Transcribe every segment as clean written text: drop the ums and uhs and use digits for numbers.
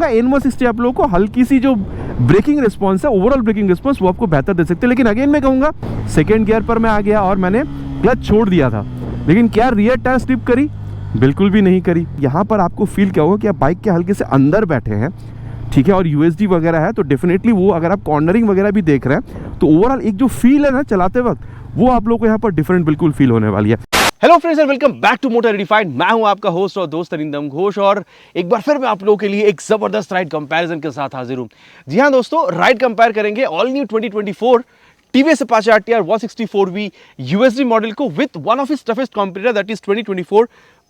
जाएगा। N160 आप लोगों को हल्की सी जो ब्रेकिंग रिस्पॉन्स है, ओवरऑल ब्रेकिंग रिस्पॉन्स, वो आपको बेहतर दे सकते हैं। लेकिन अगेन मैं कहूँगा सेकेंड गियर पर मैं आ गया और मैंने क्लच छोड़ दिया था, लेकिन क्या रियर टायर स्लिप करी? बिल्कुल भी नहीं करी। यहाँ पर आपको फील क्या होगा कि आप बाइक के हल्के से अंदर बैठे हैं, ठीक है, और यूएसडी वगैरह है, तो डेफिनेटली वो अगर आप कॉर्नरिंग वगैरह भी देख रहे हैं तो ओवरऑल एक जो फील है ना चलाते वक्त, वो आप लोग को यहाँ पर डिफरेंट बिल्कुल फील होने वाली है। Hello friends and welcome back to motor redefined. मैं हूं आपका होस्ट और दोस्त अरिंदम घोष, और एक बार फिर मैं आप लोगों के लिए एक जबरदस्त राइड कंपैरिजन के साथ हाजिर हूं। जी हां दोस्तों, राइड कंपेयर करेंगे all new 2024 TVS Apache RTR 164V USD model को with one of his toughest competitor, that is 2024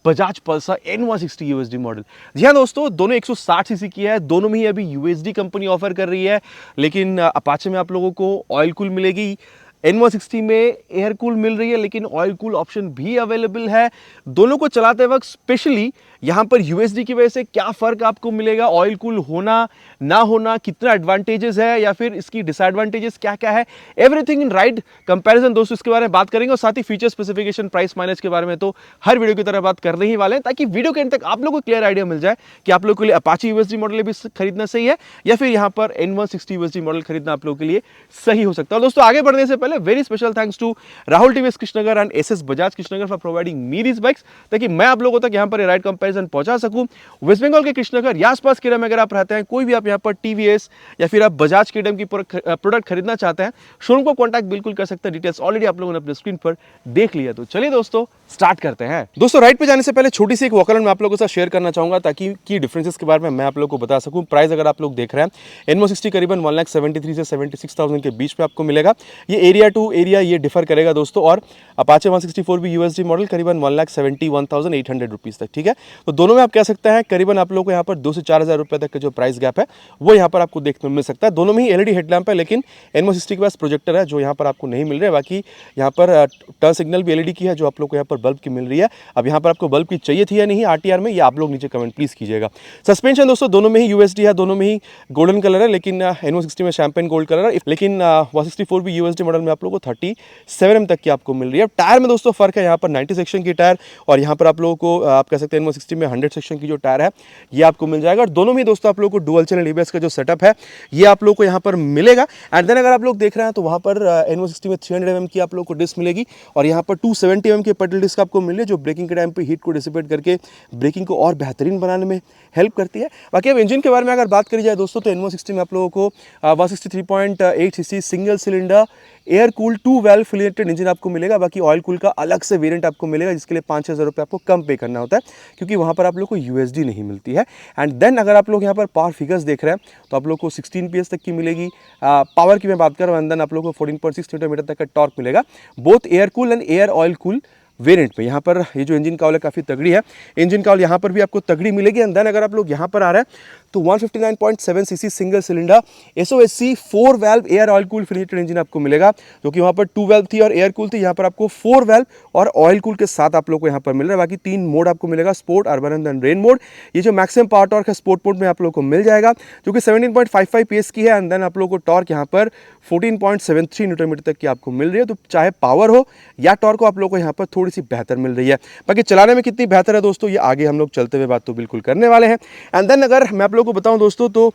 Bajaj Pulsar N160 USD model. जी हाँ दोस्तों, दोनों 160 सीसी की है, दोनों में ही अभी यूएसडी कंपनी ऑफर कर रही है, लेकिन अपाचे में आप लोगों को ऑयल कूल मिलेगी, N160 में एयर कूल मिल रही है, लेकिन ऑयल कूल ऑप्शन भी अवेलेबल है। दोनों को चलाते वक्त स्पेशली यहाँ पर यूएसडी की वजह से क्या फर्क आपको मिलेगा, ऑयल कूल होना ना होना, कितना एडवांटेजेस है या फिर इसकी डिसएडवांटेजेस क्या क्या है, एवरीथिंग इन राइड कंपैरिजन दोस्तों इसके बारे में बात करेंगे। और साथ ही फीचर स्पेसिफिकेशन, प्राइस, माइलेज के बारे में तो हर वीडियो की तरह बात करने ही वाले हैं, ताकि वीडियो के एंड तक आप लोगों को क्लियर आइडिया मिल जाए कि आप लोगों के लिए अपाचे यूएसडी मॉडल भी खरीदना सही है या फिर यहाँ पर N160 यूएसडी मॉडल खरीदना आप लोगों के लिए सही हो सकता है। दोस्तों आगे बढ़ने से पहले very special thanks to Rahul TVS Krishnanagar and SS Bajaj Krishnanagar for providing me these bikes, ताकि मैं आप लोगों तक यहाँ पर राइड कंपैरिजन पहुंचा सकूं। वेस्ट बंगाल के कृष्णनगर या आसपास के एरिया में अगर आप रहते हैं, कोई भी आप यहाँ पर टीवीएस या फिर आप बजाज के की प्रोडक्ट खरीदना चाहते हैं, शोरूम को कॉन्टैक्ट बिल्कुल कर सकते हैं। डिटेल्स ऑलरेडी आप लोगों ने अपने स्क्रीन पर देख लिया। तो चलिए दोस्तों स्टार्ट करते हैं। दोस्तों राइड पे जाने से पहले छोटी सी एक वॉक अराउंड मैं आप लोगों के साथ शेयर करना चाहूंगा, ताकि की डिफरेंसेस के बारे में मैं आप लोगों को बता सकूं। प्राइस अगर आप लोग देख रहे हैं, N160 करीबन 1,73,000 से 76,000 के बीच में आपको मिलेगा। ये एरिया टू एरिया ये डिफर करेगा दोस्तों। और अपाचे 164V यूएसडी मॉडल करीबन 1,71,800 रुपीज़ तक, ठीक है। तो दोनों में आप कह सकते हैं करीबन आप लोगों को यहाँ पर 2 से 4,000 रुपये तक का जो प्राइस गैप है वो यहाँ पर आपको देखने को मिल सकता है। दोनों में ही एलईडी हेडलैम्प है, लेकिन N160 के पास प्रोजेक्टर है जो यहाँ पर आपको नहीं मिल रहा है। बाकी यहाँ पर टर्न सिग्नल भी एलईडी की है, जो आप लोग को यहाँ पर बल्ब की मिल रही है। अब यहाँ पर आपको बल्ब की चाहिए थी या नहीं आरटीआर में, ये आप लोग नीचे कमेंट प्लीज कीजिएगा। सस्पेंशन दोस्तों दोनों में ही यूएसडी है, दोनों में ही गोल्डन कलर है, लेकिन N160 में शैंपेन गोल्ड कलर है, लेकिन 164V यूएसडी मॉडल में आप लोगों को 37 mm तक की आपको मिल रही है। टायर में दोस्तों फर्क है, यहाँ पर 90 सेक्शन की टायर और यहाँ पर आप लोगों को आप कह सकते हैं N160 में 100 सेक्शन की जो टायर है ये आपको मिल जाएगा। और दोनों में दोस्तों आप लोगों को डुअल चैनल एबीएस का जो सेटअप है ये आप लोगों को यहाँ पर मिलेगा। एंड देन अगर आप लोग देख रहे हैं तो वहाँ पर N160 में 300 mm की आप लोगों को डिस्क मिलेगी और यहाँ पर 270 mm की पेडल डिस्क आपको मिल रही है, जो ब्रेकिंग के टाइम पे हीट को डिसिपेट करके ब्रेकिंग को और बेहतरीन बनाने में हेल्प करती है। बाकी अब इंजन के बारे में अगर बात करी जाए दोस्तों, तो N160 में आप लोगों को 163.8 CC single cylinder air cool 2 valve फिलेटेड इंजन आपको मिलेगा। बाकी ऑयल कूल का अलग से वेरिएंट आपको मिलेगा, जिसके लिए 5,000 रुपये आपको कम पे करना होता है, क्योंकि वहाँ पर आप लोग को यूएसडी नहीं मिलती है। एंड देन अगर आप लोग यहाँ पर पावर फिगर्स देख रहे हैं तो आप लोग को 16 PS तक की मिलेगी। पावर की मैं बात कर रहा हूँ, एंड देन आप लोग को 14.6 न्यूटन मीटर तक का टॉर्क मिलेगा, both air cool and air oil cool variant पे। यहाँ पर ये जो इंजन काउल है काफ़ी तगड़ी है, इंजन काउल यहाँ पर भी आपको तगड़ी मिलेगी। एंड देन अगर आप लोग यहाँ पर आ रहे हैं तो 159.7 CC single cylinder SOSC 4 valve air oil cool फिलेटेड इंजन आपको मिलेगा, जो कि वहाँ पर 2 वाल्व थी और एयर कूल थी, यहाँ पर आपको 4 वाल्व और ऑयल कूल के साथ आप लोग को यहाँ पर मिल रहा है। बाकी 3 मोड आपको मिलेगा, sport, urban and then rain mode. ये जो मैक्सिमम पावर टॉर्क है स्पोर्ट मोड में आप लोग को मिल जाएगा, जो कि 17.55 PS की है। एंड देन आप लोग को टॉर्क यहाँ पर 14.73 न्यूटन मीटर तक की आपको मिल रही है। तो चाहे पावर हो या टॉर्क हो, आप लोग को यहाँ पर थोड़ी सी बेहतर मिल रही है। बाकी चलाने में कितनी बेहतर है दोस्तों, ये आगे हम लोग चलते हुए बात तो बिल्कुल करने वाले हैं। एंड देन अगर मैं आप लोग को बताऊं दोस्तों, तो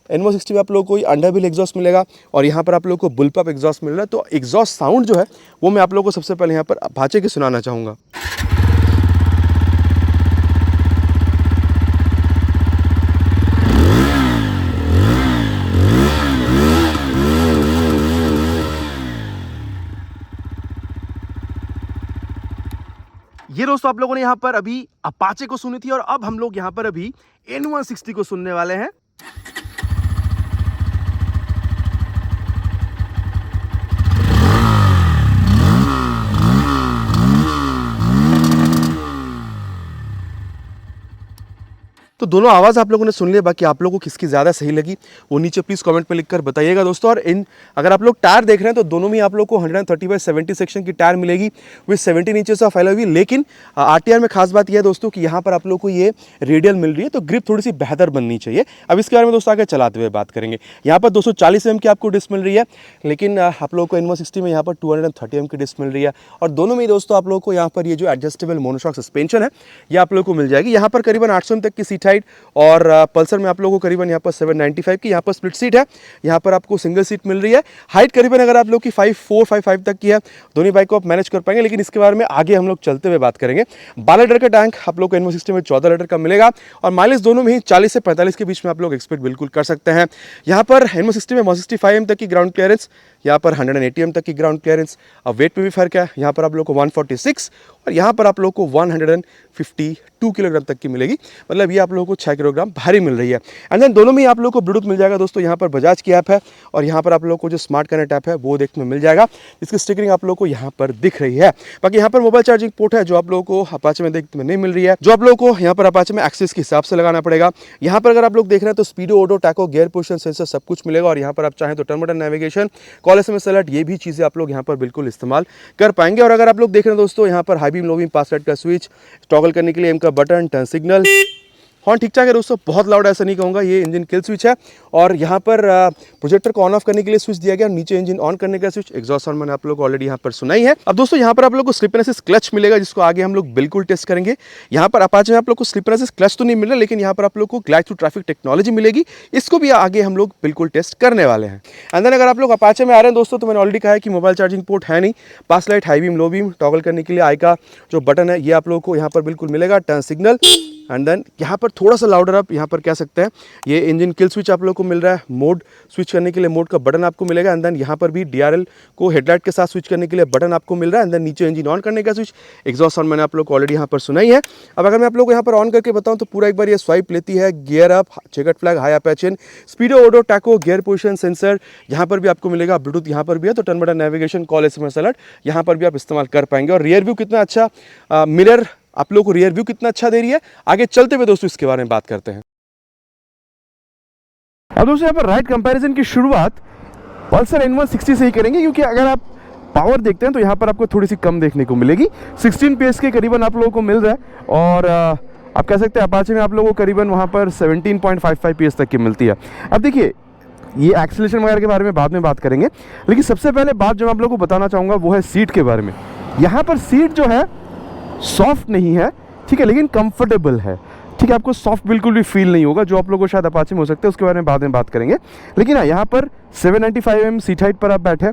N160 में आप लोग को अंडरव्हील एग्जॉस्ट मिलेगा और यहाँ पर आप लोग को बुलपअप एग्जॉस्ट मिल रहा है। तो एग्जॉस्ट साउंड जो है वो मैं आप लोग को सबसे पहले यहाँ पर अपाचे के सुनाना चाहूँगा। ये दोस्तों आप लोगों ने यहाँ पर अभी अपाचे को सुनी थी और अब हम लोग यहाँ पर अभी N160 को सुनने वाले हैं। तो दोनों आवाज़ आप लोगों ने सुन लिया, बाकी आप लोगों को किसकी ज़्यादा सही लगी वो नीचे प्लीज़ कमेंट में लिखकर बताइएगा दोस्तों। और अगर आप लोग टायर देख रहे हैं तो दोनों में आप लोग को 130/70 सेक्शन की टायर मिलेगी with 17 inches of alloy wheel. लेकिन आरटीआर में खास बात यह है दोस्तों कि यहाँ पर आप लोग को ये रेडियल मिल रही है, तो ग्रिप थोड़ी सी बेहतर बननी चाहिए। अब इसके बारे में दोस्तों आगे चलाते हुए बात करेंगे। यहाँ पर 240 mm की आपको डिस्क मिल रही है, लेकिन आप लोग को N160 में यहाँ पर 230 mm की डिस्क मिल रही है। और दोनों में दोस्तों आप लोग को यहाँ पर ये जो एडजस्टेबल मोनोशॉक सस्पेंशन है ये आप लोग को मिल जाएगी। यहाँ पर करीबन 800 mm तक की सीट हाइट साइड, और पल्सर में आप लोगों को करीबन यहाँ पर 795 की यहाँ पर स्प्लिट सीट है, यहाँ पर आपको सिंगल सीट मिल रही है। हाइट करीबन अगर आप लोग की 5'4", 5'5" तक की है, दोनों बाइक को आप मैनेज कर पाएंगे, लेकिन इसके बारे में आगे हम लोग चलते हुए बात करेंगे। 12 लीटर का टैंक आप लोग को एनमो सिस्टम में 14 लीटर का मिलेगा, और माइलेज दोनों में ही 40 से 45 के बीच में आप लोग एक्सपेक्ट बिल्कुल कर सकते हैं। यहाँ पर एनमो सिस्टम में 165 एम तक की ग्राउंड क्लियरेंस, यहाँ पर 180 एम तक की ग्राउंड क्लियरेंस। अब वेट में भी फर्क है, यहाँ पर आप लोग को 146 और यहाँ पर आप लोग को 152 किलोग्राम तक की मिलेगी, मतलब ये आप लोगों को 6 किलोग्राम भारी मिल रही है। एंड देन दोनों में ही आप लोग को ब्लूटूथ मिल जाएगा दोस्तों। यहाँ पर बजाज की ऐप है और यहाँ पर आप लोग को जो स्मार्ट कनेक्ट ऐप है वो देखने में मिल जाएगा, इसकी स्टिकरिंग आप लोग को यहाँ पर दिख रही है। बाकी यहाँ पर मोबाइल चार्जिंग पोर्ट है जो आप लोगों को अपाचे में देखने में नहीं मिल रही है, जो आप लोग को यहाँ पर अपाचे में एक्सेस के हिसाब से लगाना पड़ेगा। यहाँ पर अगर आप लोग देख रहे हैं तो speedo, auto, tacho, gear position sensor सब कुछ मिलेगा, और यहाँ पर आप चाहें तो turn button, navigation, call, SMS alert, ये भी चीज़ें आप लोग यहाँ पर बिल्कुल इस्तेमाल कर पाएंगे। और अगर आप लोग देख रहे हैं दोस्तों, यहाँ पर हाई बीम, लो बीम, पास लाइट का स्विच, टॉगल करने के लिए एम का बटन, टर्न सिग्नल, हॉर्न ठीक ठाक है दोस्तों, बहुत लाउड ऐसा नहीं कहूँगा। ये इंजन किल स्विच है, और यहाँ पर प्रोजेक्टर को ऑन ऑफ करने के लिए स्विच दिया गया, नीचे इंजन ऑन करने का स्विच, एग्जॉस्ट हॉर्न मैंने आप लोग को ऑलरेडी यहाँ पर सुनाई है। अब दोस्तों यहाँ पर आप लोग को स्लिप एंड असिस्ट क्लच मिलेगा, जिसको आगे हम लोग बिल्कुल टेस्ट करेंगे। यहाँ पर अपाचे में आप लोग को स्लिप एंड असिस्ट क्लच तो नहीं मिल रहा, लेकिन यहाँ पर आप लोग को ग्लाइड थ्रू ट्रैफिक टेक्नोलॉजी मिलेगी, इसको भी आगे हम लोग बिल्कुल टेस्ट करने वाले हैं। एंड देन अगर आप लोग अपाचे में आ रहे हैं दोस्तों, तो मैंने ऑलरेडी कहा है कि मोबाइल चार्जिंग पोर्ट है नहीं, pass light, high beam, low beam, toggle करने के लिए आई का जो बटन है ये आप लोगों को यहाँ पर बिल्कुल मिलेगा, टर्न सिग्नल। एंड देन यहाँ पर थोड़ा सा लाउडर आप यहाँ पर कह सकते हैं, ये इंजन किल स्विच आप लोग को मिल रहा है, मोड स्विच करने के लिए मोड का बटन आपको मिलेगा। एंड देन यहाँ पर भी DRL को हेडलाइट के साथ स्विच करने के लिए बटन आपको मिल रहा है। एंड देन नीचे इंजन ऑन करने का स्विच, एग्जॉस्ट हॉर्न मैंने आप लोग को ऑलरेडी यहाँ पर सुनाई है। अब अगर मैं आप लोग को यहाँ पर ऑन करके बताऊँ तो पूरा एक बार ये स्वाइप लेती है, gear up, chequered flag, high अपेचन, speedo, auto, tacho, gear position sensor यहाँ पर भी आपको मिलेगा, ब्लूटूथ यहाँ पर भी है, तो turn button, navigation, call, SMS alert यहाँ पर भी आप इस्तेमाल कर पाएंगे। और रियर व्यू कितना अच्छा, मिरर आप लोगों को रियर व्यू कितना अच्छा दे रही है। आगे चलते हुए दोस्तों इसके बारे में बात करते हैं। अब दोस्तों यहाँ पर राइड कंपैरिजन की शुरुआत पल्सर N160 से ही करेंगे, क्योंकि अगर आप पावर देखते हैं तो यहाँ पर आपको थोड़ी सी कम देखने को मिलेगी। 16 PS के करीबन आप लोगों को मिल रहा है, और आप कह सकते हैं अपाचे में आप लोगों को करीबन वहाँ पर 17.55 PS तक की मिलती है। अब देखिए, ये एक्सीलरेशन वगैरह के बारे में बाद में बात करेंगे, लेकिन सबसे पहले बात जो मैं आप लोगों को बताना चाहूँगा वो है सीट के बारे में। यहाँ पर सीट जो है सॉफ्ट नहीं है, ठीक है, लेकिन कंफर्टेबल है, ठीक है। आपको सॉफ्ट बिल्कुल भी फील नहीं होगा, जो आप लोगों को शायद अपाचे में हो सकता है, उसके बारे में बाद में बात करेंगे। लेकिन हाँ, यहाँ पर 795 mm सीट हाइट पर आप बैठे,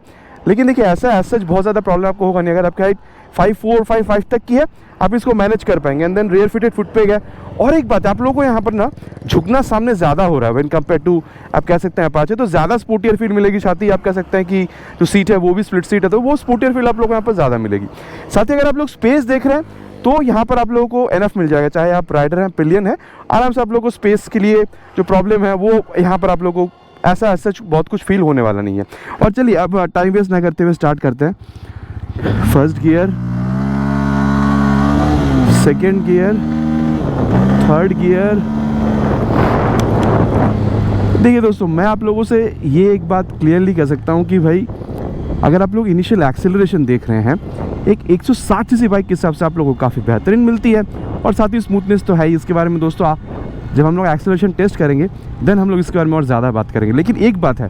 लेकिन देखिए ऐसा सच बहुत ज़्यादा प्रॉब्लम आपको होगा नहीं। अगर आपकी हाइट 5'4", 5'5" तक की है, आप इसको मैनेज कर पाएंगे। And then rear fitted foot पे गए। और एक बात है, आप लोगों को यहाँ पर ना झुकना सामने ज़्यादा हो रहा है व्हेन कंपेयर टू आप कह सकते हैं अपाचे, तो ज़्यादा स्पोर्टियर फील मिलेगी। साथ ही आप कह सकते हैं कि जो सीट है वो भी स्प्लिट सीट है, तो वो स्पोर्टियर फील आप लोगों को यहाँ पर ज़्यादा मिलेगी। साथ ही अगर आप लोग स्पेस देख रहे हैं तो यहाँ पर आप लोगों को एनफ मिल जाएगा, चाहे आप राइडर हैं, पिलियन है, आराम से आप लोगों को स्पेस के लिए जो प्रॉब्लम है वो यहाँ पर आप लोगों को ऐसा सच बहुत कुछ फील होने वाला नहीं है। और चलिए अब टाइम वेस्ट ना करते हुए स्टार्ट करते हैं। First gear, second gear, third gear. देखिए दोस्तों, मैं आप लोगों से ये एक बात क्लियरली कह सकता हूँ कि भाई अगर आप लोग इनिशियल एक्सेलरेशन देख रहे हैं, एक 160 सीसी बाइक के हिसाब से आप लोगों को काफ़ी बेहतरीन मिलती है, और साथ ही स्मूथनेस तो है ही। इसके बारे में दोस्तों जब हम लोग एक्सेलरेशन टेस्ट करेंगे देन हम लोग इसके बारे में और ज़्यादा बात करेंगे। लेकिन एक बात है,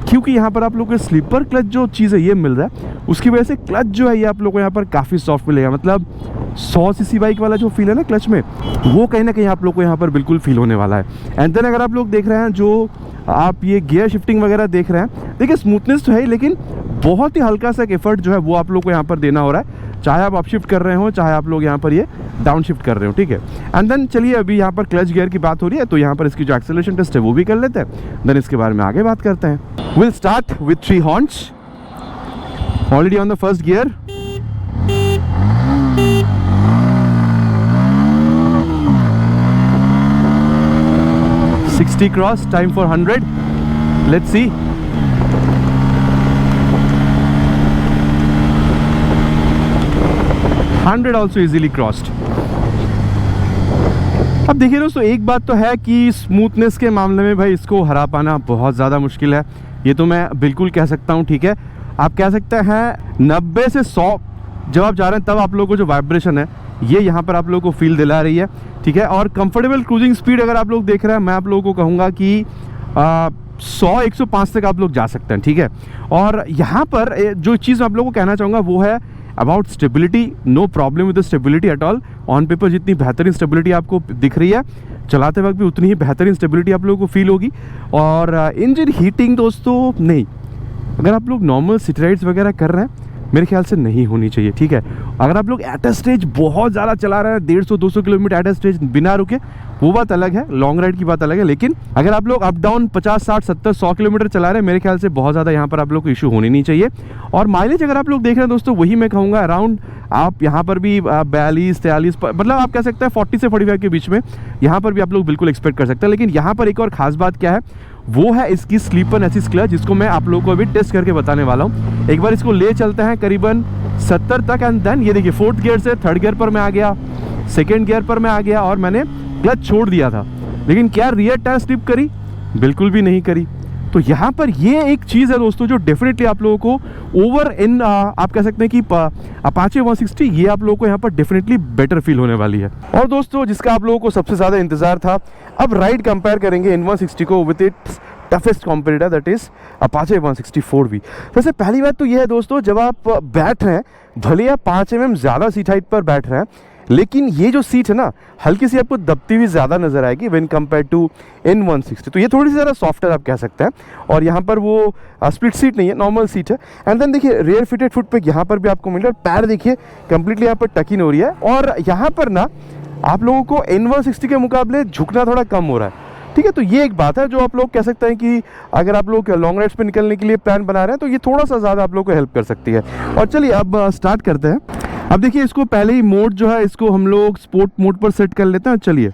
क्योंकि यहाँ पर आप लोग को स्लीपर क्लच जो चीज़ है ये मिल रहा है, उसकी वजह से क्लच जो है ये आप लोग को यहाँ पर काफ़ी सॉफ्ट मिलेगा। मतलब 100 सीसी बाइक वाला जो फील है ना क्लच में, वो कहीं ना कहीं आप लोग को यहाँ पर बिल्कुल फील होने वाला है। एंड देन अगर आप लोग देख रहे हैं, जो आप ये गियर शिफ्टिंग वगैरह देख रहे हैं, देखिए स्मूथनेस तो है, लेकिन बहुत ही हल्का सा एफर्ट जो है वो आप लोग को यहाँ पर देना हो रहा है, चाहे आप अप शिफ्ट कर रहे हो, चाहे आप लोग यहाँ पर ये डाउन शिफ्ट कर रहे हो, ठीक है। एंड देन चलिए, अभी यहाँ पर क्लच गियर की बात हो रही है, तो यहाँ पर इसकी जो एक्सेलरेशन टेस्ट है वो भी कर लेते हैं, देन इसके बारे में आगे बात करते हैं। Will start with 3 horns already on the first gear. $60 cross, time for 100, let's see. $100 also easily crossed. अब देखिए दोस्तों, एक बात तो है कि स्मूथनेस के मामले में भाई इसको हरा पाना बहुत ज़्यादा मुश्किल है, ये तो मैं बिल्कुल कह सकता हूँ, ठीक है। आप कह सकते हैं 90 से 100 जब आप जा रहे हैं तब आप लोगों को जो वाइब्रेशन है ये यहाँ पर आप लोगों को फील दिला रही है, ठीक है। और कंफर्टेबल क्रूजिंग स्पीड अगर आप लोग देख रहे हैं, मैं आप लोगों को कहूँगा कि 100-105 तक आप लोग जा सकते हैं, ठीक है। और यहाँ पर जो चीज़ आप लोगों को कहना चाहूँगा वो है about stability. No problem with the stability at all. On paper जितनी बेहतरीन स्टेबिलिटी आपको दिख रही है, चलाते वक्त भी उतनी ही बेहतरीन स्टेबिलिटी आप लोगों को फील होगी। और इंजन हीटिंग दोस्तों नहीं, अगर आप लोग नॉर्मल सिटी राइड्स वगैरह कर रहे हैं मेरे ख्याल से नहीं होनी चाहिए, ठीक है। अगर आप लोग एट अ स्टेज बहुत ज़्यादा चला रहे हैं 150-200 किलोमीटर एट अ स्टेज बिना रुके, वो बात अलग है, लॉन्ग राइड की बात अलग है। लेकिन अगर आप लोग अप डाउन 50, 60, 70, 100 किलोमीटर चला रहे हैं मेरे ख्याल से बहुत ज़्यादा यहाँ पर आप लोग को इशू होनी नहीं चाहिए। और माइलेज अगर आप लोग देख रहे हैं दोस्तों, वही मैं कहूँगा अराउंड आप यहाँ पर भी 42-43 मतलब आप कह सकते हैं 40 से 45 के बीच में यहाँ पर भी आप लोग बिल्कुल एक्सपेक्ट कर सकते हैं। लेकिन यहाँ पर एक और ख़ास बात क्या है, वो है इसकी स्लीपर एसिस्ट क्लच, जिसको मैं आप लोगों को अभी टेस्ट करके बताने वाला हूँ। एक बार इसको ले चलते हैं करीबन 70 तक एंड देन ये देखिए 4th गियर से 3rd गियर पर मैं आ गया, 2nd गियर पर मैं आ गया और मैंने क्लच छोड़ दिया था। लेकिन क्या रियर टायर स्लिप करी? बिल्कुल भी नहीं करी। तो यहाँ पर ये एक चीज़ है दोस्तों जो डेफिनेटली आप लोगों को ओवर इन आप कह सकते हैं कि अपाचे 160 ये आप लोगों को यहाँ पर डेफिनेटली बेटर फील होने वाली है। और दोस्तों जिसका आप लोगों को सबसे ज़्यादा इंतजार था, अब राइड कंपेयर करेंगे N160 को with its toughest competitor that is Apache 164V। वैसे पहली बात तो ये है दोस्तों, जब आप बैठ रहे हैं भले आप 5 mm ज़्यादा सीट हाइट पर बैठ रहे हैं, लेकिन ये जो सीट है ना हल्की सी आपको दबती हुई ज़्यादा नजर आएगी व्हेन कंपेयर टू N160। तो ये थोड़ी सी ज़्यादा सॉफ्टर आप कह सकते हैं। और यहाँ पर वो स्प्लिट सीट नहीं है, नॉर्मल सीट है। एंड देन देखिए रेयर फिटेड फुट पे यहाँ पर भी आपको मिल रहा है, पैर देखिए कंप्लीटली यहाँ पर टक इन हो रही है। और यहाँ पर ना आप लोगों को N160 के मुकाबले झुकना थोड़ा कम हो रहा है, ठीक है। तो ये एक बात है जो आप लोग कह सकते हैं कि अगर आप लोग लॉन्ग राइड्स पे निकलने के लिए प्लान बना रहे हैं तो ये थोड़ा सा ज़्यादा आप लोग को हेल्प कर सकती है। और चलिए अब स्टार्ट करते हैं। अब देखिए इसको पहले ही मोड जो है इसको हम लोग स्पोर्ट मोड पर सेट कर लेते हैं। चलिए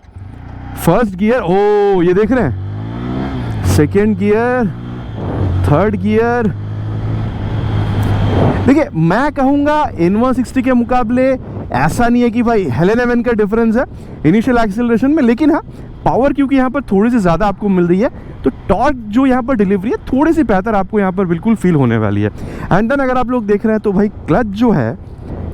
1st गियर, ओ ये देख रहे हैं, 2nd गियर, 3rd गियर। देखिए मैं कहूँगा N160 के मुकाबले ऐसा नहीं है कि भाई हेलेन हेवन का डिफरेंस है इनिशियल एक्सेलरेशन में, लेकिन हाँ पावर क्योंकि यहाँ पर थोड़ी सी ज़्यादा आपको मिल रही है तो टॉर्क जो यहाँ पर डिलीवरी है थोड़ी सी बेहतर आपको यहाँ पर बिल्कुल फील होने वाली है। एंड देन अगर आप लोग देख रहे हैं तो भाई क्लच जो है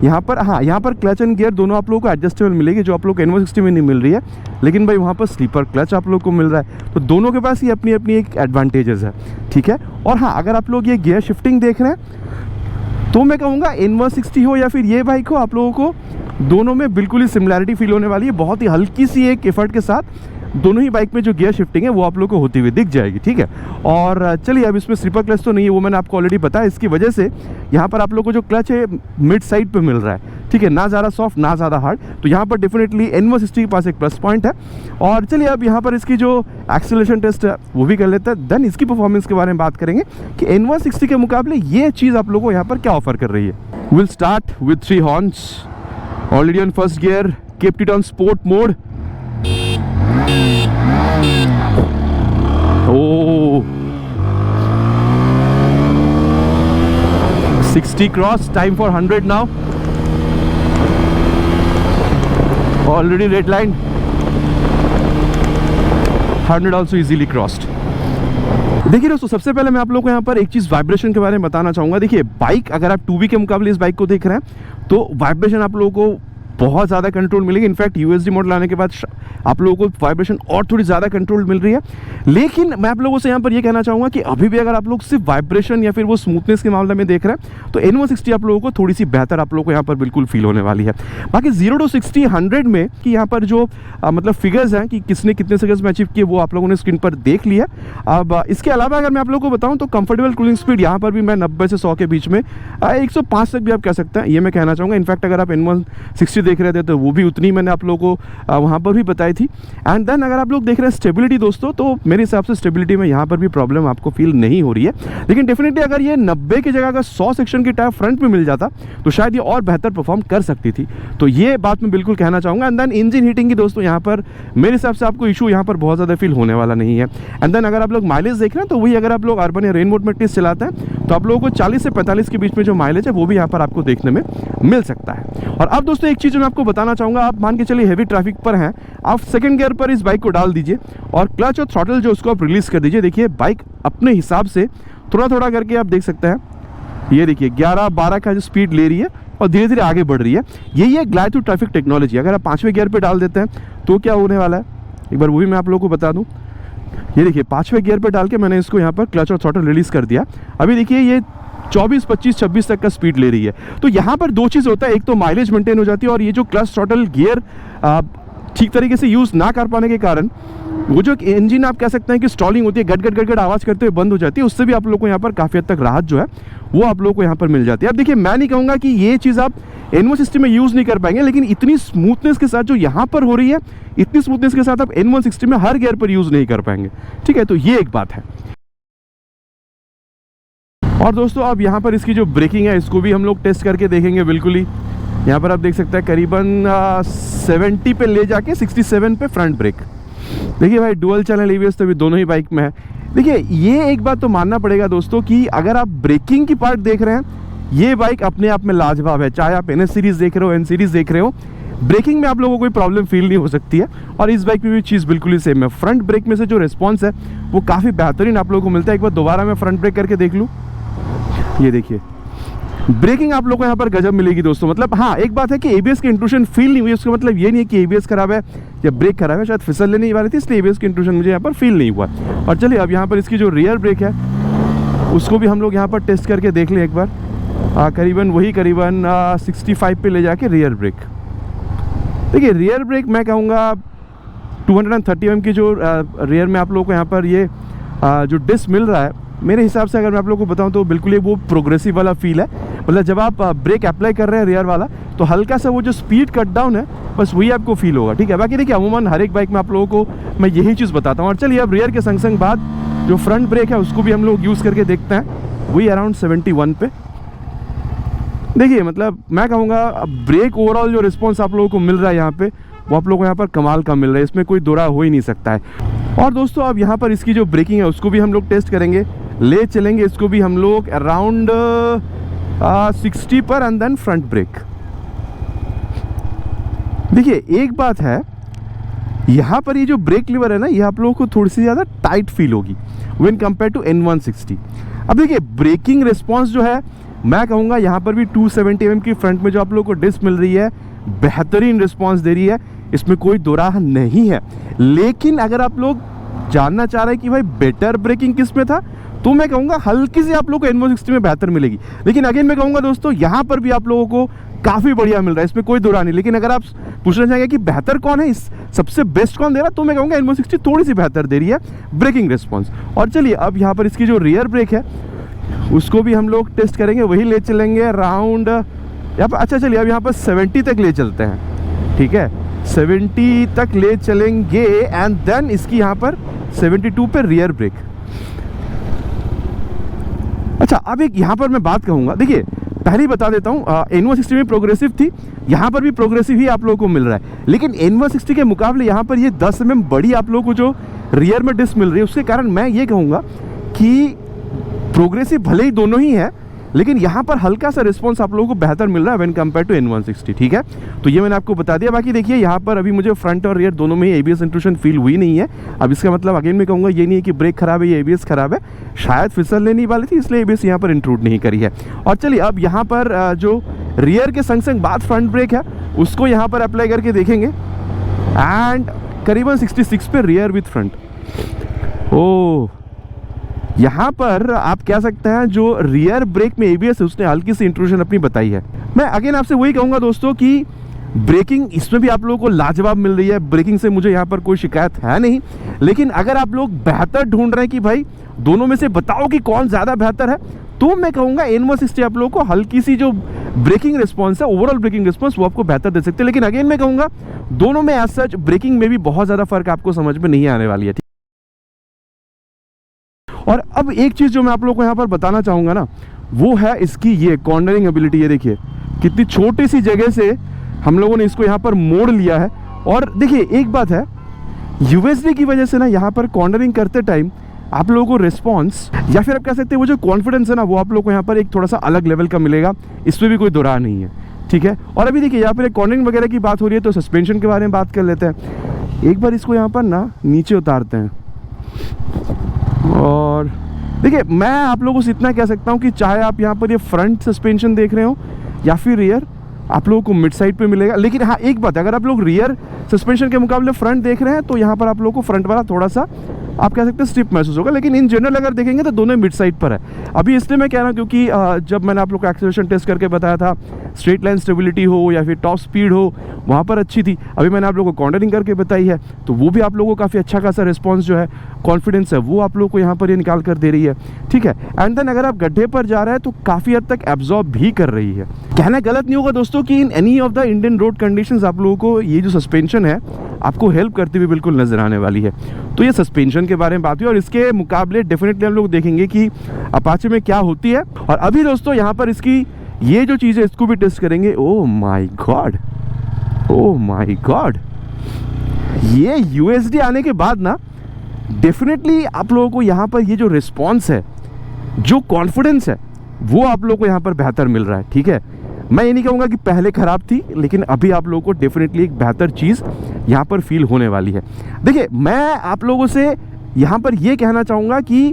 यहाँ पर, हाँ यहाँ पर क्लच एंड गियर दोनों आप लोगों को एडजस्टेबल मिलेगी जो आप लोग N160 में नहीं मिल रही है। लेकिन भाई वहाँ पर स्लीपर क्लच आप लोग को मिल रहा है, तो दोनों के पास ही अपनी अपनी एक एडवांटेजेस है, ठीक है। और हाँ अगर आप लोग ये गियर शिफ्टिंग देख रहे हैं तो मैं कहूँगा N160 हो या फिर ये बाइक हो, आप लोगों को दोनों में बिल्कुल ही सिमिलैरिटी फील होने वाली है। बहुत ही हल्की सी एक एफर्ट के साथ दोनों ही बाइक में जो गियर शिफ्टिंग है वो आप लोग को होती हुई दिख जाएगी, ठीक है। और चलिए अब इसमें स्लीपर क्लच तो नहीं है, वो मैंने आपको ऑलरेडी बताया। इसकी वजह से यहाँ पर आप लोग को जो क्लच है मिड साइड पे मिल रहा है, ठीक है, ना ज़्यादा सॉफ्ट ना ज़्यादा हार्ड। तो यहाँ पर डेफिनेटली N160 के पास एक प्लस पॉइंट है। और चलिए अब यहाँ पर इसकी जो एक्सेलरेशन टेस्ट है वो भी कर लेते हैं, देन इसकी परफॉर्मेंस के बारे में बात करेंगे कि N160 के मुकाबले ये चीज़ आप लोगों को यहाँ पर क्या ऑफर कर रही है। Will start with 3 horns, already on 1st gear, kept it on sport mode। Oh, 60 cross, time for 100 now. Already red line, 100 also easily crossed। देखिए दोस्तों सबसे पहले मैं आप लोगों को यहाँ पर एक चीज़ वाइब्रेशन के बारे में बताना चाहूँगा। देखिए बाइक अगर आप 2V के मुकाबले इस बाइक को देख रहे हैं तो वाइब्रेशन आप लोगों को बहुत ज़्यादा कंट्रोल मिलेगी। इनफैक्ट USD मॉडल आने के बाद आप लोगों को वाइब्रेशन और थोड़ी ज़्यादा कंट्रोल मिल रही है। लेकिन मैं आप लोगों से यहाँ पर ये कहना चाहूँगा कि अभी भी अगर आप लोग सिर्फ वाइब्रेशन या फिर वो स्मूथनेस के मामले में देख रहे हैं तो N160 आप लोगों को थोड़ी सी बेहतर आप लोगों को यहाँ पर बिल्कुल फील होने वाली है। बाकी 0 to 60 100 में कि यहाँ पर जो मतलब फिगर्स हैं कि किसने कितने सेकंड्स में अचीव किए वो आप लोगों ने स्क्रीन पर देख लिया। अब इसके अलावा अगर मैं आप लोगों को बताऊँ तो कंफर्टेबल क्रूजिंग स्पीड यहाँ पर भी मैं 90 से 100 के बीच में 105 तक भी आप कह सकते हैं, ये मैं कहना चाहूँगा। इनफैक्ट अगर आप N160 देख रहे थे तो वो भी उतनी मैंने आप लोगों को वहाँ पर भी बताई थी। एंड देन अगर आप लोग देख रहे हैं स्टेबिलिटी दोस्तों, तो मेरे हिसाब से स्टेबिलिटी में यहाँ पर भी प्रॉब्लम आपको फील नहीं हो रही है। लेकिन डेफिनेटली अगर ये 90 की जगह अगर 100 सेक्शन की टायर फ्रंट में मिल जाता तो शायद ये और बेहतर परफॉर्म कर सकती थी। तो ये बात मैं बिल्कुल कहना चाहूँगा। एंड देन इंजन हीटिंग की दोस्तों यहाँ पर मेरे हिसाब से आपको इशू यहाँ पर बहुत ज़्यादा फील होने वाला नहीं है। एंड देन अगर आप लोग माइलेज देख रहे हैं तो वही अगर आप लोग अर्बन या रेन मोड में टेस्ट चलाते हैं तो आप लोगों को 40 से 45 के बीच में जो माइलेज है वो भी यहाँ पर आपको देखने में मिल सकता है। और अब दोस्तों एक चीज़ मैं आपको बताना चाहूँगा, आप मान के चलिए हैवी ट्रैफिक पर हैं, आप 2nd गियर पर इस बाइक को डाल दीजिए और क्लच और थ्रॉटल जो उसको आप रिलीज़ कर दीजिए। देखिए बाइक अपने हिसाब से थोड़ा थोड़ा करके आप देख सकते हैं, ये देखिए 11-12 का जो स्पीड ले रही है और धीरे धीरे आगे बढ़ रही है। यही है ग्लाइड थ्रू ट्रैफिक टेक्नोलॉजी। अगर आप 5वें गियर पर डाल देते हैं तो क्या होने वाला है एक बार वो भी मैं आप लोगों को बता दूँ। ये देखिए 5वें गियर पर डाल के मैंने इसको यहाँ पर क्लच और थ्रॉटल रिलीज़ कर दिया। अभी देखिए ये 24, 25, 26 तक का स्पीड ले रही है। तो यहाँ पर दो चीज़ होता है, एक तो माइलेज मेंटेन हो जाती है और ये जो क्लच थ्रॉटल गियर ठीक तरीके से यूज़ ना कर पाने के कारण वो जो इंजन आप कह सकते हैं कि स्टॉलिंग होती है, गट गट गट गट आवाज़ करते हुए बंद हो जाती है, उससे भी आप लोग को यहाँ पर काफ़ी हद तक राहत जो है वो आप लोग को यहाँ पर मिल जाती है। अब देखिए, मैं नहीं कहूँगा कि ये चीज़ आप N160 में यूज़ नहीं कर पाएंगे, लेकिन इतनी स्मूथनेस के साथ जो यहाँ पर हो रही है, इतनी स्मूथनेस के साथ आप N160 में हर गियर पर यूज़ नहीं कर पाएंगे। ठीक है, तो ये एक बात है। और दोस्तों, अब यहाँ पर इसकी जो ब्रेकिंग है इसको भी हम लोग टेस्ट करके देखेंगे। बिल्कुल ही यहाँ पर आप देख सकते हैं करीबन 70 पे ले जाके 67 पे फ्रंट ब्रेक। देखिए भाई, डुअल चैनल ABS तो भी दोनों ही बाइक में है। देखिए, ये एक बात तो मानना पड़ेगा दोस्तों कि अगर आप ब्रेकिंग की पार्ट देख रहे हैं, ये बाइक अपने आप में लाजवाब है। चाहे आप NS सीरीज़ देख रहे हो, N सीरीज़ देख रहे हो, ब्रेकिंग में आप लोगों को कोई प्रॉब्लम फील नहीं हो सकती है। और इस बाइक में भी चीज़ बिल्कुल ही सेम है। फ्रंट ब्रेक में से जो रिस्पॉन्स है वो काफ़ी बेहतरीन आप लोगों को मिलता है। एक बार दोबारा मैं फ्रंट ब्रेक करके देख लूँ, ये देखिए, ब्रेकिंग आप लोग को यहाँ पर गजब मिलेगी दोस्तों। मतलब हाँ, एक बात है कि ABS की इंट्रूशन फील नहीं हुई, उसका मतलब ये नहीं है कि ABS खराब है या ब्रेक खराब है। शायद फिसल लेने वाली थी, इसलिए ABS की इंट्रूशन मुझे यहाँ पर फील नहीं हुआ। और चलिए, अब यहाँ पर इसकी जो रियर ब्रेक है उसको भी हम लोग यहाँ पर टेस्ट करके देख लें एक बार। करीबन 65 पे ले जाके रियर ब्रेक। देखिए, रियर ब्रेक मैं कहूँगा 230 mm की जो रियर में आप लोगों को यहाँ पर ये जो डिस्क मिल रहा है, मेरे हिसाब से अगर मैं आप लोगों को बताऊं तो बिल्कुल ही वो प्रोग्रेसिव वाला फील है। मतलब जब आप ब्रेक अप्लाई कर रहे हैं रियर वाला, तो हल्का सा वो जो स्पीड कट डाउन है, बस वही आपको फील होगा। ठीक है, बाकी देखिए, अमूमन हर एक बाइक में आप लोगों को मैं यही चीज़ बताता हूँ। और चलिए, अब रियर के संग संग बाद जो फ्रंट ब्रेक है उसको भी हम लोग यूज़ करके देखते हैं, वही अराउंड 71 पे। देखिए, मतलब मैं कहूँगा ब्रेक ओवरऑल जो रिस्पॉन्स आप लोगों को मिल रहा है यहाँ पे, वो आप लोगों को यहाँ पर कमाल का मिल रहा है, इसमें कोई दो राय हो ही नहीं सकता है। और दोस्तों, अब यहाँ पर इसकी जो ब्रेकिंग है उसको भी हम लोग टेस्ट करेंगे, ले चलेंगे इसको भी हम लोग अराउंड 60 पर एंड देन फ्रंट ब्रेक। देखिए, एक बात है, यहाँ पर ये जो ब्रेक लीवर है ना, ये आप लोगों को थोड़ी सी ज़्यादा टाइट फील होगी व्हेन कंपेयर टू N160। अब देखिए, ब्रेकिंग रिस्पॉन्स जो है, मैं कहूँगा यहाँ पर भी 270 mm की फ्रंट में जो आप लोगों को डिस्क मिल रही है, बेहतरीन रिस्पॉन्स दे रही है, इसमें कोई दो राह नहीं है। लेकिन अगर आप लोग जानना चाह रहे हैं कि भाई बेटर ब्रेकिंग किस में था, तो मैं कहूँगा हल्की सी आप लोगों को N160 में बेहतर मिलेगी। लेकिन अगेन मैं कहूँगा दोस्तों, यहाँ पर भी आप लोगों को काफ़ी बढ़िया मिल रहा है, इसमें कोई दो राह नहीं। लेकिन अगर आप पूछना चाहेंगे कि बेहतर कौन है, इस सबसे बेस्ट कौन दे रहा है, तो मैं कहूँगा N160 थोड़ी सी बेहतर दे रही है ब्रेकिंग रिस्पॉन्स। और चलिए, अब यहाँ पर इसकी जो रियर ब्रेक है उसको भी हम लोग टेस्ट करेंगे, वही ले चलेंगे अराउंड यहाँ पर। अच्छा, चलिए, अब यहाँ पर 70 तक ले चलते हैं। ठीक है, 70 तक ले चलेंगे एंड देन इसकी यहाँ पर 72 पे रियर ब्रेक। अच्छा, अब एक यहाँ पर मैं बात कहूँगा, देखिए पहले ही बता देता हूँ, N160 में प्रोग्रेसिव थी, यहाँ पर भी प्रोग्रेसिव ही आप लोगों को मिल रहा है। लेकिन N160 के मुकाबले यहाँ पर ये 10 mm बड़ी आप लोगों को जो रियर में डिस्क मिल रही है, उसके कारण मैं ये कहूँगा कि प्रोग्रेसिव भले ही दोनों ही है, लेकिन यहाँ पर हल्का सा रिस्पॉन्स आप लोगों को बेहतर मिल रहा है व्हेन कंपेयर टू N160। ठीक है, तो ये मैंने आपको बता दिया। बाकी देखिए, यहाँ पर अभी मुझे फ्रंट और रियर दोनों में ही ABS इंट्रूशन फील हुई नहीं है। अब इसका मतलब अगेन मैं कहूँगा ये नहीं है कि ब्रेक खराब है या ABS खराब है, शायद फिसल लेने वाली थी इसलिए ABS यहाँ पर इंट्रूड नहीं करी है। और चलिए, अब यहाँ पर जो रियर के संग संग बाद फ्रंट ब्रेक है उसको यहाँ पर अप्लाई करके देखेंगे एंड करीबन 66 पे रियर विथ फ्रंट। ओह, यहाँ पर आप कह सकते हैं जो रियर ब्रेक में ABS है उसने हल्की सी इंट्रूशन अपनी बताई है। मैं अगेन आपसे वही कहूँगा दोस्तों कि ब्रेकिंग इसमें भी आप लोगों को लाजवाब मिल रही है, ब्रेकिंग से मुझे यहाँ पर कोई शिकायत है नहीं। लेकिन अगर आप लोग बेहतर ढूंढ रहे हैं कि भाई दोनों में से बताओ कि कौन ज़्यादा बेहतर है, तो मैं कहूँगा N160 आप लोगों को हल्की सी जो ब्रेकिंग रिस्पॉन्स है, ओवरऑल ब्रेकिंग रिस्पॉन्स, वो आपको बेहतर दे सकते हैं। लेकिन अगेन मैं कहूँगा दोनों में एज सच ब्रेकिंग में भी बहुत ज़्यादा फर्क आपको समझ में नहीं आने वाली है। और अब एक चीज़ जो मैं आप लोगों को यहाँ पर बताना चाहूँगा ना, वो है इसकी ये कॉर्नरिंग एबिलिटी। ये देखिए कितनी छोटी सी जगह से हम लोगों ने इसको यहाँ पर मोड़ लिया है। और देखिए, एक बात है, USD की वजह से ना यहाँ पर कॉर्नरिंग करते टाइम आप लोगों को रिस्पॉन्स या फिर आप कह सकते हैं वो जो कॉन्फिडेंस है ना, वो आप लोगों को यहाँ पर एक थोड़ा सा अलग लेवल का मिलेगा, इसमें भी कोई दो राह नहीं है। ठीक है, और अभी देखिए यहाँ पर कॉर्नरिंग वगैरह की बात हो रही है, तो सस्पेंशन के बारे में बात कर लेते हैं। एक बार इसको यहाँ पर ना नीचे उतारते हैं और देखिए, मैं आप लोगों से इतना कह सकता हूँ कि चाहे आप यहाँ पर ये फ्रंट सस्पेंशन देख रहे हो या फिर रियर, आप लोगों को मिड साइड पे मिलेगा। लेकिन हाँ, एक बात, अगर आप लोग रियर सस्पेंशन के मुकाबले फ्रंट देख रहे हैं तो यहाँ पर आप लोगों को फ्रंट वाला थोड़ा सा आप कह सकते हैं स्टिफ महसूस होगा, लेकिन इन जनरल अगर देखेंगे तो दोनों मिड साइड पर है। अभी इसलिए मैं कह रहा हूँ क्योंकि जब मैंने आप लोग को एक्सेलरेशन टेस्ट करके बताया था, स्ट्रेट लाइन स्टेबिलिटी हो या फिर टॉप स्पीड हो, वहाँ पर अच्छी थी। अभी मैंने आप लोगों को कॉर्नरिंग करके बताई है, तो वो भी आप लोगों को काफ़ी अच्छा खासा रिस्पॉन्स जो है, कॉन्फिडेंस है, वो आप लोग को यहाँ पर ये निकाल कर दे रही है, ठीक है। एंड देन अगर आप गड्ढे पर जा रहे हैं तो काफ़ी हद तक एब्जॉर्ब भी कर रही है। कहना गलत नहीं होगा दोस्तों कि in any of the Indian road conditions आप लोगों को ये जो सस्पेंशन है आपको हेल्प करती हुई बिल्कुल नजर आने वाली है। तो ये सस्पेंशन के बारे में बात हुई, और इसके मुकाबले डेफिनेटली हम लोग देखेंगे कि अपाचे में क्या होती है। और अभी दोस्तों यहाँ पर इसकी ये जो चीज़ है इसको भी टेस्ट करेंगे। Oh my God, oh my God, ये यूएसडी आने के बाद ना डेफिनेटली आप लोगों को यहाँ पर ये जो रिस्पॉन्स है, जो कॉन्फिडेंस है, वो आप लोगों को यहाँ पर बेहतर मिल रहा है, ठीक है। मैं ये नहीं कहूँगा कि पहले ख़राब थी, लेकिन अभी आप लोगों को डेफिनेटली एक बेहतर चीज़ यहाँ पर फील होने वाली है। देखिए, मैं आप लोगों से यहाँ पर ये कहना चाहूँगा कि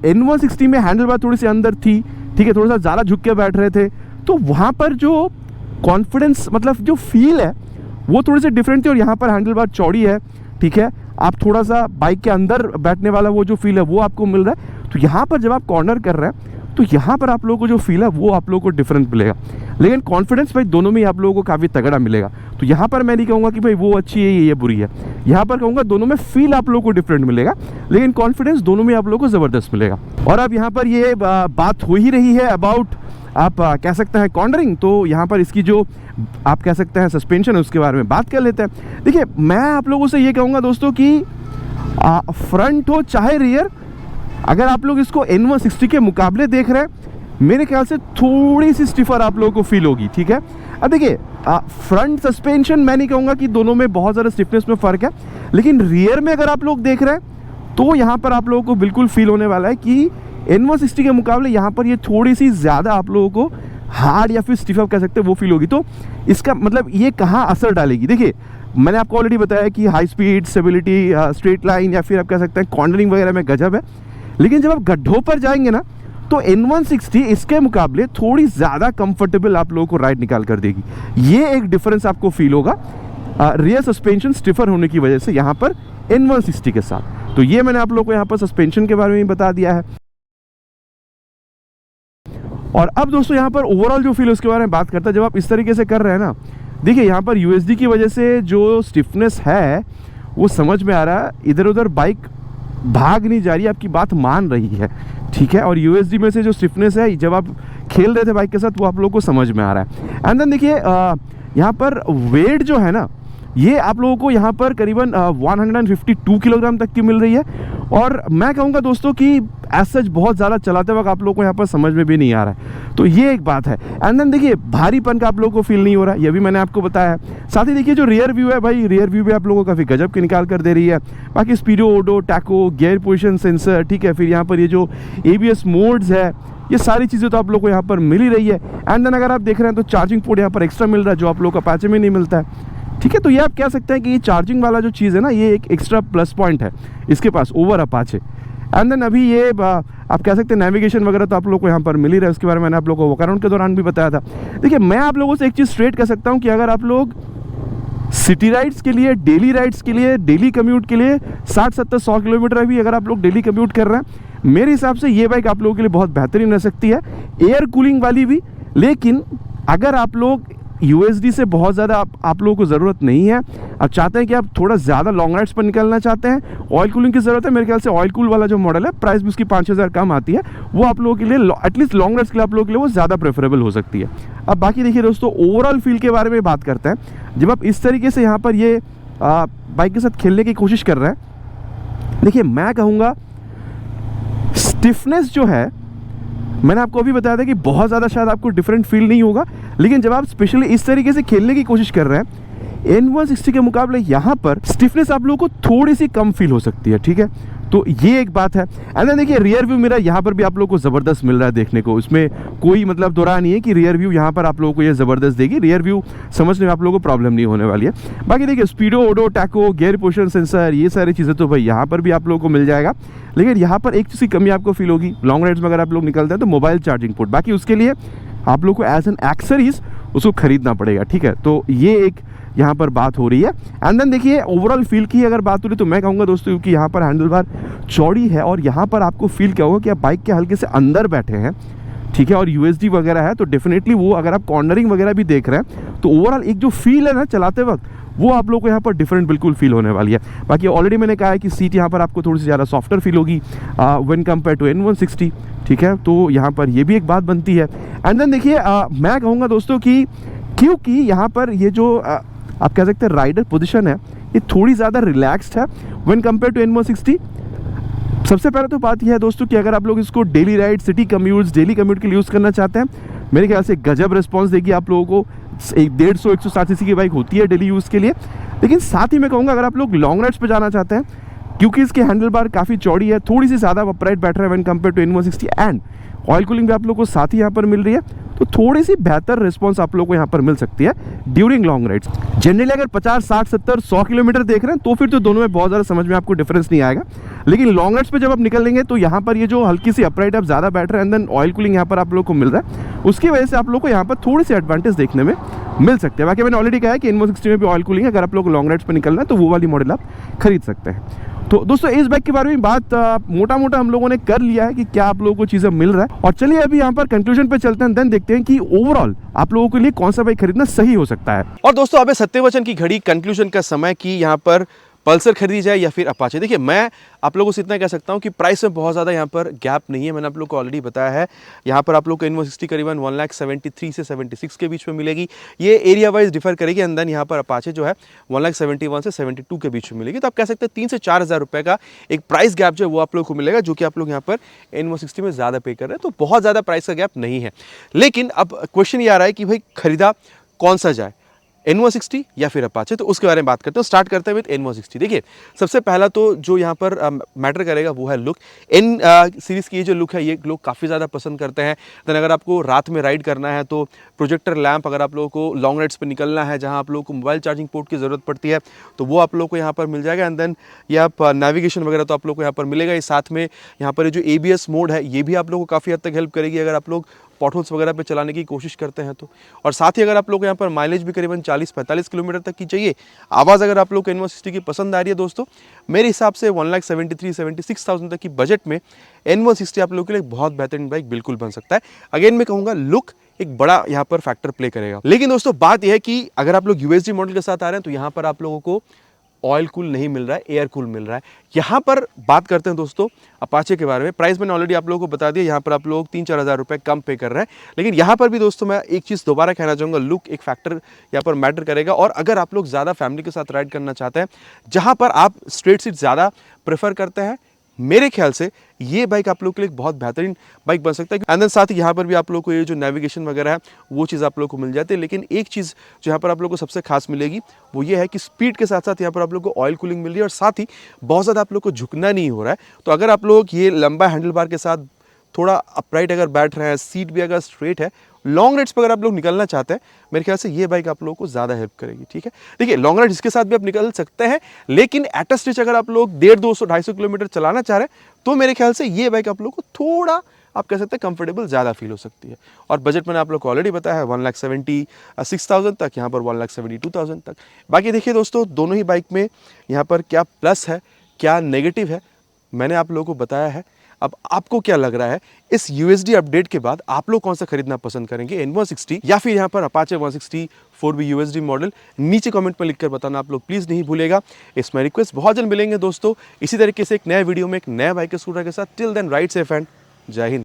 N160 में हैंडल बार थोड़ी सी अंदर थी, ठीक है, थोड़ा सा ज़्यादा झुक के बैठ रहे थे, तो वहाँ पर जो कॉन्फिडेंस मतलब जो फील है वो थोड़ी सी डिफरेंट थी। और यहाँ पर हैंडल बार चौड़ी है, ठीक है, आप थोड़ा सा बाइक के अंदर बैठने वाला वो जो फील है वो आपको मिल रहा है। तो यहाँ पर जब आप कॉर्नर कर रहे हैं तो यहाँ पर आप लोगों को जो फील है वो आप लोगों को डिफरेंट मिलेगा, लेकिन कॉन्फिडेंस भाई दोनों में आप लोगों को काफ़ी तगड़ा मिलेगा। तो यहाँ पर मैं नहीं कहूँगा कि भाई वो अच्छी है ये बुरी है, यहाँ पर कहूँगा दोनों में फील आप लोगों को डिफरेंट मिलेगा, लेकिन कॉन्फिडेंस दोनों में आप लोगों को ज़बरदस्त मिलेगा। और अब यहाँ पर ये बात हो ही रही है अबाउट आप कह सकते हैं कॉर्नरिंग, तो यहाँ पर इसकी जो आप कह सकते हैं सस्पेंशन है उसके बारे में बात कर लेते हैं। देखिए, मैं आप लोगों से ये कहूँगा दोस्तों कि फ्रंट हो चाहे रियर, अगर आप लोग इसको N160 के मुकाबले देख रहे हैं, मेरे ख्याल से थोड़ी सी स्टिफर आप लोगों को फील होगी, ठीक है। अब देखिए, फ्रंट सस्पेंशन मैं नहीं कहूँगा कि दोनों में बहुत ज़्यादा स्टिफनेस में फ़र्क है, लेकिन रियर में अगर आप लोग देख रहे हैं तो यहाँ पर आप लोगों को बिल्कुल फील होने वाला है कि N160 के मुकाबले यहाँ पर ये थोड़ी सी ज़्यादा आप लोगों को हार्ड या फिर स्टिफ आप कह सकते हैं वो फील होगी। तो इसका मतलब ये कहाँ असर डालेगी? देखिए, मैंने आपको ऑलरेडी बताया कि high speed, stability, straight line या फिर आप कह सकते हैं कॉर्नरिंग वगैरह में गजब है, लेकिन जब आप गड्ढों पर जाएंगे ना तो N160 इसके मुकाबले थोड़ी ज़्यादा कंफर्टेबल आप लोगों को राइड निकाल कर देगी। ये एक डिफरेंस आपको फील होगा रियर सस्पेंशन स्टिफर होने की वजह से यहाँ पर N160 के साथ। तो ये मैंने आप लोगों को यहाँ पर सस्पेंशन के बारे में बता दिया है। और अब दोस्तों यहाँ पर ओवरऑल जो फील है उसके बारे में बात करता है। जब आप इस तरीके से कर रहे हैं ना, देखिए यहाँ पर यूएसडी की वजह से जो स्टिफनेस है वो समझ में आ रहा है, इधर उधर बाइक भाग नहीं जा रही, आपकी बात मान रही है, ठीक है। और यूएसडी में से जो स्टिफनेस है जब आप खेल रहे थे बाइक के साथ वो आप लोगों को समझ में आ रहा है। एंड देन देखिए यहाँ पर वेट जो है ना, ये आप लोगों को यहाँ पर करीबन 152 किलोग्राम तक की मिल रही है। और मैं कहूँगा दोस्तों कि एज सच बहुत ज़्यादा चलाते वक्त आप लोगों को यहाँ पर समझ में भी नहीं आ रहा है, तो ये एक बात है। एंड देन देखिए, भारीपन का आप लोगों को फील नहीं हो रहा है, ये भी मैंने आपको बताया है। साथ ही देखिए जो रियर व्यू है भाई, रियर व्यू भी आप लोगों को काफ़ी गजब की निकाल कर दे रही है। बाकी स्पीडो, ओडो, टैको, गियर पोजिशन सेंसर, ठीक है, फिर यहाँ पर ये जो ABS मोड्स है, ये सारी चीज़ें तो आप लोग को यहाँ पर मिल ही रही है। एंड देन अगर आप देख रहे हैं तो चार्जिंग पोर्ट यहाँ पर एक्स्ट्रा मिल रहा है जो आप लोग को अपाचे में नहीं मिलता है, ठीक है। तो ये आप कह सकते हैं कि ये चार्जिंग वाला जो चीज़ है ना, ये एक एक्स्ट्रा प्लस पॉइंट है इसके पास ओवर अपाचे। एंड देन अभी ये आप कह सकते हैं नेविगेशन वगैरह तो आप लोग को यहाँ पर मिल ही रहा है, उसके बारे में मैंने आप लोगों को वॉकअराउंड के दौरान भी बताया था। देखिए, मैं आप लोगों से एक चीज़ स्ट्रेट कर सकता हूँ कि अगर आप लोग सिटी राइड्स के लिए, डेली राइड्स के लिए, डेली कम्यूट के लिए 60, 70, 100 किलोमीटर भी अगर आप लोग डेली कम्यूट कर रहे हैं, मेरे हिसाब से ये बाइक आप लोगों के लिए बहुत बेहतरीन रह सकती है, एयर कूलिंग वाली भी। लेकिन अगर आप लोग यूएसडी से बहुत ज़्यादा आप लोगों को ज़रूरत नहीं है, आप चाहते हैं कि आप थोड़ा ज़्यादा लॉन्ग राइड्स पर निकलना चाहते हैं, ऑयल कूलिंग की ज़रूरत है, मेरे ख्याल से ऑयल कूल वाला जो मॉडल है, प्राइस भी उसकी 5,000 कम आती है, वो आप लोगों के लिए एटलीस्ट लॉन्ग राइड्स के लिए आप लोगों के लिए वो ज़्यादा प्रेफरेबल हो सकती है। अब बाकी देखिए दोस्तों, ओवरऑल फील के बारे में बात करते हैं। जब आप इस तरीके से यहाँ पर ये बाइक के साथ खेलने की कोशिश कर रहे हैं, देखिए मैं कहूँगा स्टिफनेस जो है, मैंने आपको अभी बताया था कि बहुत ज़्यादा शायद आपको डिफरेंट फील नहीं होगा, लेकिन जब आप स्पेशली इस तरीके से खेलने की कोशिश कर रहे हैं N160 के मुकाबले यहाँ पर स्टिफनेस आप लोगों को थोड़ी सी कम फील हो सकती है, ठीक है। तो ये एक बात है। एंड देन देखिए रियर व्यू मिरर यहाँ पर भी आप लोगों को ज़बरदस्त मिल रहा है देखने को, इसमें कोई मतलब दो राह नहीं है कि रियर व्यू यहाँ पर आप लोगों को ये ज़बरदस्त देगी, रियर व्यू समझने में आप लोगों को प्रॉब्लम नहीं होने वाली है। बाकी देखिए स्पीडो, ओडो, टैको, गियर पोजिशन सेंसर, ये सारी चीज़ें तो भाई यहाँ पर भी आप लोगों को मिल जाएगा, लेकिन यहाँ पर एक चीज़ की कमी आपको फील होगी, लॉन्ग राइड्स में अगर आप लोग निकलते हैं तो मोबाइल चार्जिंग पोर्ट, बाकी उसके लिए आप लोग को एज एन एक्सेसरीज उसको खरीदना पड़ेगा, ठीक है। तो ये एक यहाँ पर बात हो रही है। एंड देन देखिए ओवरऑल फील की अगर बात हो रही तो मैं कहूँगा दोस्तों, क्योंकि यहाँ पर हैंडल बार चौड़ी है और यहाँ पर आपको फील क्या होगा कि आप बाइक के हल्के से अंदर बैठे हैं, ठीक है, और यूएसडी वगैरह है, तो डेफिनेटली वो अगर आप कॉर्नरिंग वगैरह भी देख रहे हैं तो ओवरऑल एक जो फील है ना चलाते वक्त, वो आप लोग को यहाँ पर डिफरेंट बिल्कुल फील होने वाली है। बाकी ऑलरेडी मैंने कहा है कि सीट यहाँ पर आपको थोड़ी सी ज़्यादा सॉफ्टर फील होगी व्हेन कंपेयर टू N160, ठीक है, तो यहाँ पर ये भी एक बात बनती है। एंड देन देखिए मैं कहूँगा दोस्तों कि क्योंकि यहाँ पर ये जो आप कह सकते हैं राइडर पोजीशन है, ये थोड़ी ज़्यादा रिलैक्स्ड है व्हेन कंपेयर टू N160। सबसे पहले तो बात यह है दोस्तों कि अगर आप लोग इसको daily ride, city commutes, daily commute के लिए यूज़ करना चाहते हैं, मेरे ख्याल से गजब रिस्पांस देगी आप लोगों को। 150-160 सीसी की बाइक होती है डेली यूज़ के लिए। लेकिन साथ ही मैं कहूँगा अगर आप लोग लॉन्ग राइड्स पे जाना चाहते हैं, क्योंकि इसके हैंडल बार काफ़ी चौड़ी है, थोड़ी सी ज़्यादा अपराइट बैठ रहा है when compare to N160, and oil cooling भी आप लोग को साथ ही यहाँ पर मिल रही है, तो थोड़ी सी बेहतर रिस्पांस आप लोग को यहाँ पर मिल सकती है ड्यूरिंग लॉन्ग राइड्स। जनरली अगर 50, 60, 70, 100 किलोमीटर देख रहे हैं तो फिर तो दोनों में बहुत ज़्यादा समझ में आपको डिफरेंस नहीं आएगा। लेकिन लॉन्ग राइड्स पे जब आप निकलेंगे तो यहाँ पर ये जो हल्की सी अपराइट आप ज़्यादा बैठ रहे हैं, एंड देन ऑयल कूलिंग यहाँ पर आप लोग को मिल रहा है, उसकी वजह से आप लोग को यहाँ पर थोड़ी सी एडवांटेज देखने में मिल सकते हैं। बाकी मैंने ऑलरेडी कहा है कि N160 में भी ऑयल कूलिंग है, अगर आप लोग लॉन्ग राइड्स पर निकलना है तो वो वाली मॉडल आप खरीद सकते हैं। तो दोस्तों इस बाइक के बारे में बात मोटा मोटा हम लोगों ने कर लिया है कि क्या आप लोगों को चीज़ें मिल रहा है, और चलिए अभी यहाँ पर कंक्लूजन पे चलते हैं, देन देखते हैं कि ओवरऑल आप लोगों के लिए कौन सा बाइक खरीदना सही हो सकता है। और दोस्तों अब सत्यवचन की घड़ी, कंक्लूजन का समय कि यहाँ पर पल्सर खरीदी जाए या फिर अपाचे। देखिए मैं आप लोगों से इतना कह सकता हूँ कि प्राइस में बहुत ज़्यादा यहाँ पर गैप नहीं है, मैंने आप लोग को ऑलरेडी बताया है। यहाँ पर आप लोग को N160 करीबन 1,73,000 से 76 के बीच में मिलेगी, ये एरिया वाइज डिफर करेगी। एंड देन यहाँ पर अपाचे जो है 1,71,000 से 72 के बीच में मिलेगी। तो आप कह सकते हैं 3 से 4 हज़ार रुपये का एक प्राइस गैप जो है वो आप लोग को मिलेगा, जो कि आप लोग यहाँ पर N160 में ज़्यादा पे कर रहे हैं, तो बहुत ज़्यादा प्राइस का गैप नहीं है। लेकिन अब क्वेश्चन ये आ रहा है कि भाई खरीदा कौन सा जाए, N160 या फिर अपाचे, तो उसके बारे में बात करते हैं। स्टार्ट करते हैं विद N160। देखिए सबसे पहला तो जो यहाँ पर मैटर करेगा वो है लुक। N सीरीज़ की ये जो लुक है ये लोग काफ़ी ज़्यादा पसंद करते हैं। देन अगर आपको रात में राइड करना है तो प्रोजेक्टर लैंप, अगर आप लोगों को लॉन्ग राइड्स पे निकलना है जहाँ आप लोगों को मोबाइल चार्जिंग पोर्ट की ज़रूरत पड़ती है तो वो आप लोगों को यहाँ पर मिल जाएगा। एंड देन ये आप नेविगेशन वगैरह तो आप लोग को यहाँ पर मिलेगा ही। साथ में यहाँ पर जो ABS मोड है ये भी आप लोगों को काफ़ी हद तक हेल्प करेगी अगर आप लोग पॉटहोल्स वगैरह पे चलाने की कोशिश करते हैं तो। और साथ ही अगर आप लोग को यहाँ पर माइलेज भी करीबन 40-45 किलोमीटर तक की चाहिए, आवाज़ अगर आप लोग को N160 की पसंद आ रही है दोस्तों, मेरे हिसाब से 1,73,000-76,000 तक की बजट में N160 आप लोगों के लिए बहुत बेहतरीन बाइक बिल्कुल बन सकता है। अगेन मैं कहूँगा लुक एक बड़ा यहाँ पर फैक्टर प्ले करेगा। लेकिन दोस्तों बात यह है कि अगर आप लोग USD मॉडल के साथ आ रहे हैं तो यहाँ पर आप लोगों को ऑयल कूल नहीं मिल रहा है, एयर कूल मिल रहा है। यहाँ पर बात करते हैं दोस्तों अपाचे के बारे में। प्राइस मैंने ऑलरेडी आप लोगों को बता दिया, यहाँ पर आप लोग 3-4 हज़ार रुपये कम पे कर रहे हैं। लेकिन यहाँ पर भी दोस्तों मैं एक चीज़ दोबारा कहना चाहूँगा, लुक एक फैक्टर यहाँ पर मैटर करेगा। और अगर आप लोग ज़्यादा फैमिली के साथ राइड करना चाहते हैं, जहाँ पर आप स्ट्रेट सीट ज़्यादा प्रेफर करते हैं, मेरे ख्याल से ये बाइक आप लोग के लिए बहुत बेहतरीन बाइक बन सकता है। एंड देन साथ ही यहाँ पर भी आप लोग को ये जो नेविगेशन वगैरह है वो चीज़ आप लोग को मिल जाती है। लेकिन एक चीज़ जो यहाँ पर आप लोग को सबसे खास मिलेगी वो ये है कि स्पीड के साथ साथ यहाँ पर आप लोग को ऑयल कूलिंग मिल रही है, और साथ ही बहुत ज़्यादा आप लोग को झुकना नहीं हो रहा है। तो अगर आप लोग ये लंबा हैंडल बार के साथ थोड़ा अपराइट अगर बैठ रहे हैं, सीट भी अगर स्ट्रेट है, लॉन्ग राइड्स पर अगर आप लोग निकलना चाहते हैं, मेरे ख्याल से ये बाइक आप लोगों को ज़्यादा हेल्प करेगी। ठीक है, देखिए लॉन्ग राइड इसके साथ भी आप निकल सकते हैं, लेकिन एट अ स्ट्रेच अगर आप लोग 150-200-250 किलोमीटर चलाना चाह रहे हैं तो मेरे ख्याल से ये बाइक आप लोग को थोड़ा आप कह सकते हैं कंफर्टेबल ज़्यादा फील हो सकती है। और बजट मैंने आप लोग को ऑलरेडी बताया है 1,76,000 तक, यहाँ पर 1,72,000 तक। बाकी देखिए दोस्तों दोनों ही बाइक में यहाँ पर क्या प्लस है क्या नेगेटिव है मैंने आप लोगों को बताया है। अब आपको क्या लग रहा है इस USD अपडेट के बाद आप लोग कौन सा खरीदना पसंद करेंगे, N160 या फिर यहाँ पर अपाचे 160 4V USD मॉडल? नीचे कमेंट में लिखकर बताना आप लोग प्लीज़ नहीं भूलेगा। इसमें रिक्वेस्ट बहुत जल्द मिलेंगे दोस्तों इसी तरीके से एक नए वीडियो में एक नए बाइक के स्कूटर के साथ। Till then ride safe and जय हिंद।